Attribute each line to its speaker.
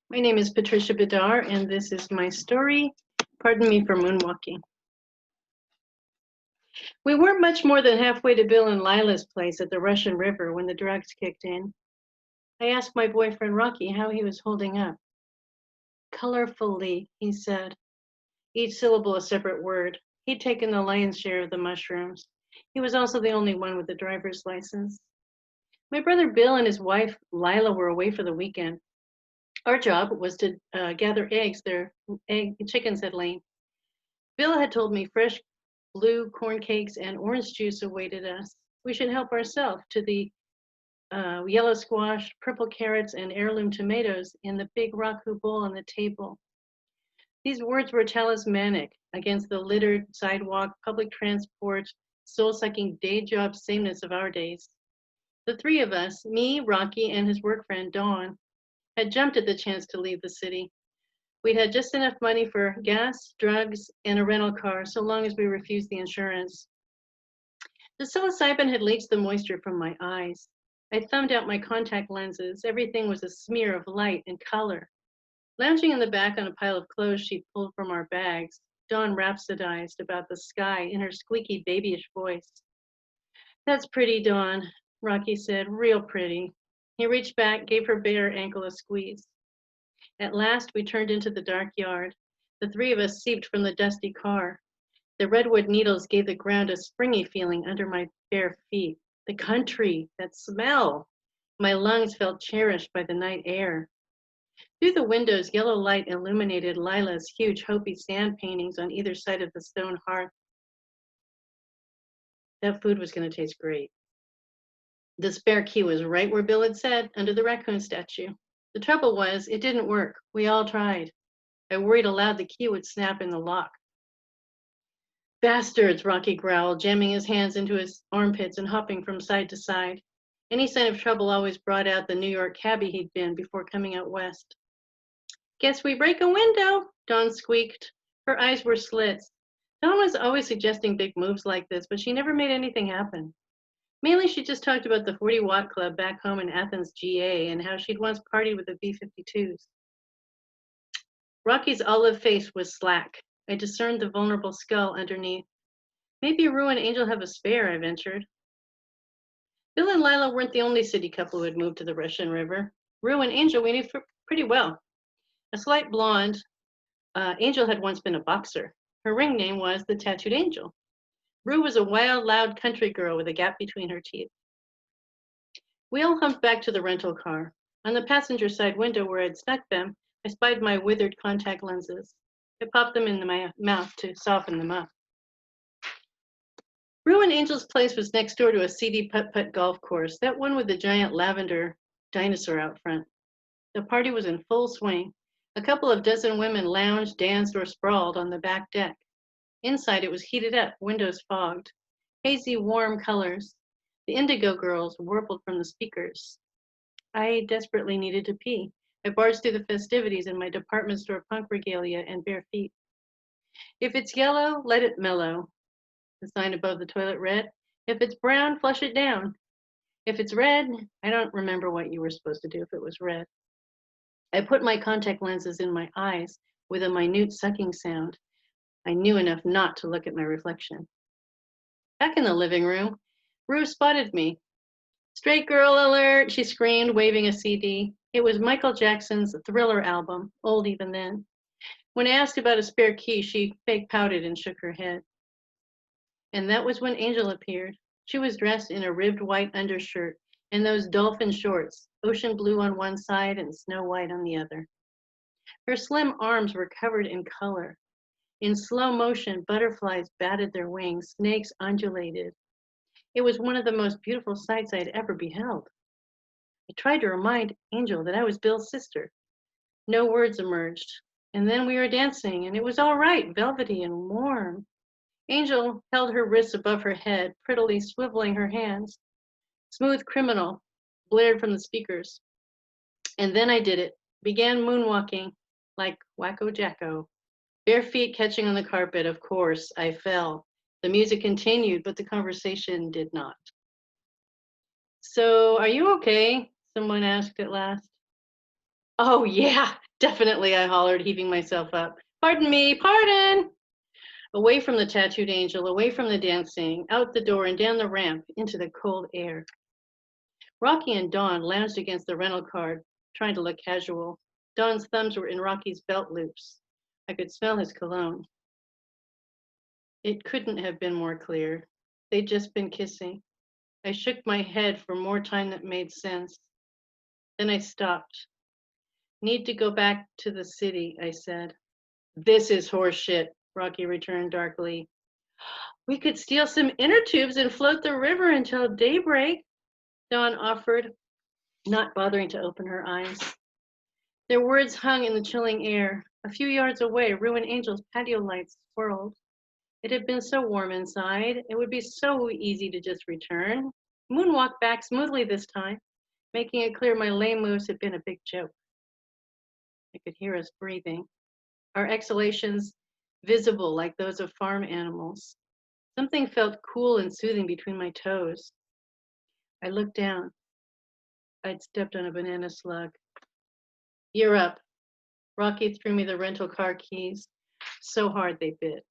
Speaker 1: My name is Patricia Bidar, and this is my story. Pardon me for moonwalking. We weren't much more than halfway to Bill and Lila's place at the Russian River when the drugs kicked in. I asked my boyfriend Rocky how he was holding up. Colorfully, he said, each syllable a separate word. He'd taken the lion's share of the mushrooms. He was also the only one with a driver's license. My brother Bill and his wife Lila were away for the weekend. Our job was to gather eggs their chickens had laid. Bill had told me fresh blue corn cakes and orange juice awaited us. We should help ourselves to the yellow squash, purple carrots, and heirloom tomatoes in the big raku bowl on the table. These words were talismanic against the littered sidewalk, public transport, soul-sucking day job sameness of our days. The three of us, me, Rocky, and his work friend Dawn, had jumped at the chance to leave the city. We'd had just enough money for gas, drugs, and a rental car, so long as we refused the insurance. The psilocybin had leached the moisture from my eyes. I thumbed out my contact lenses. Everything was a smear of light and color. Lounging in the back on a pile of clothes she pulled from our bags, Dawn rhapsodized about the sky in her squeaky, babyish voice. "That's pretty, Dawn," Rocky said, "real pretty." He reached back, gave her bare ankle a squeeze. At last, we turned into the dark yard. The three of us seeped from the dusty car. The redwood needles gave the ground a springy feeling under my bare feet. The country, that smell. My lungs felt cherished by the night air. Through the windows, yellow light illuminated Lila's huge Hopi sand paintings on either side of the stone hearth. That food was going to taste great. The spare key was right where Bill had said, under the raccoon statue. The trouble was, it didn't work. We all tried. I worried aloud the key would snap in the lock. "Bastards," Rocky growled, jamming his hands into his armpits and hopping from side to side. Any sign of trouble always brought out the New York cabbie he'd been before coming out west. "Guess we break a window," Dawn squeaked. Her eyes were slits. Dawn was always suggesting big moves like this, but she never made anything happen. Mainly, she just talked about the 40-watt club back home in Athens, GA, and how she'd once partied with the B-52s. Rocky's olive face was slack. I discerned the vulnerable skull underneath. "Maybe Rue and Angel have a spare," I ventured. Bill and Lila weren't the only city couple who had moved to the Russian River. Rue and Angel we knew pretty well. A slight blonde, Angel had once been a boxer. Her ring name was the Tattooed Angel. Rue was a wild, loud country girl with a gap between her teeth. We all humped back to the rental car. On the passenger side window where I'd stuck them, I spied my withered contact lenses. I popped them in my mouth to soften them up. Rue and Angel's place was next door to a seedy putt-putt golf course, that one with the giant lavender dinosaur out front. The party was in full swing. A couple of dozen women lounged, danced, or sprawled on the back deck. Inside, it was heated up, windows fogged. Hazy, warm colors. The indigo girls warbled from the speakers. I desperately needed to pee. I barged through the festivities in my department store punk regalia and bare feet. "If it's yellow, let it mellow," the sign above the toilet read. "If it's brown, flush it down. If it's red," I don't remember what you were supposed to do if it was red. I put my contact lenses in my eyes with a minute sucking sound. I knew enough not to look at my reflection. Back in the living room, Rue spotted me. "Straight girl alert," she screamed, waving a CD. It was Michael Jackson's Thriller album, old even then. When I asked about a spare key, she fake pouted and shook her head. And that was when Angel appeared. She was dressed in a ribbed white undershirt and those dolphin shorts, ocean blue on one side and snow white on the other. Her slim arms were covered in color. In slow motion, butterflies batted their wings, snakes undulated. It was one of the most beautiful sights I had ever beheld. I tried to remind Angel that I was Bill's sister. No words emerged. And then we were dancing, and it was all right, velvety and warm. Angel held her wrists above her head, prettily swiveling her hands. "Smooth Criminal" blared from the speakers. And then I did it, began moonwalking like Wacko Jacko. Bare feet catching on the carpet, of course, I fell. The music continued, but the conversation did not. "So, are you okay?" someone asked at last. Oh, yeah, definitely, I hollered, heaving myself up. Pardon me, pardon! Away from the tattooed angel, away from the dancing, out the door and down the ramp into the cold air. Rocky and Dawn lounged against the rental car, trying to look casual. Dawn's thumbs were in Rocky's belt loops. I could smell his cologne. It couldn't have been more clear. They'd just been kissing. I shook my head for more time that made sense. Then I stopped. Need to go back to the city, I said. This is horseshit, Rocky returned darkly. We could steal some inner tubes and float the river until daybreak, Dawn offered, not bothering to open her eyes. Their words hung in the chilling air. A few yards away, Ruin Angel's patio lights swirled. It had been so warm inside. It would be so easy to just return. Moonwalk back smoothly this time, making it clear my lame moves had been a big joke. I could hear us breathing, our exhalations visible like those of farm animals. Something felt cool and soothing between my toes. I looked down. I'd stepped on a banana slug. You're up. Rocky threw me the rental car keys so hard they bit.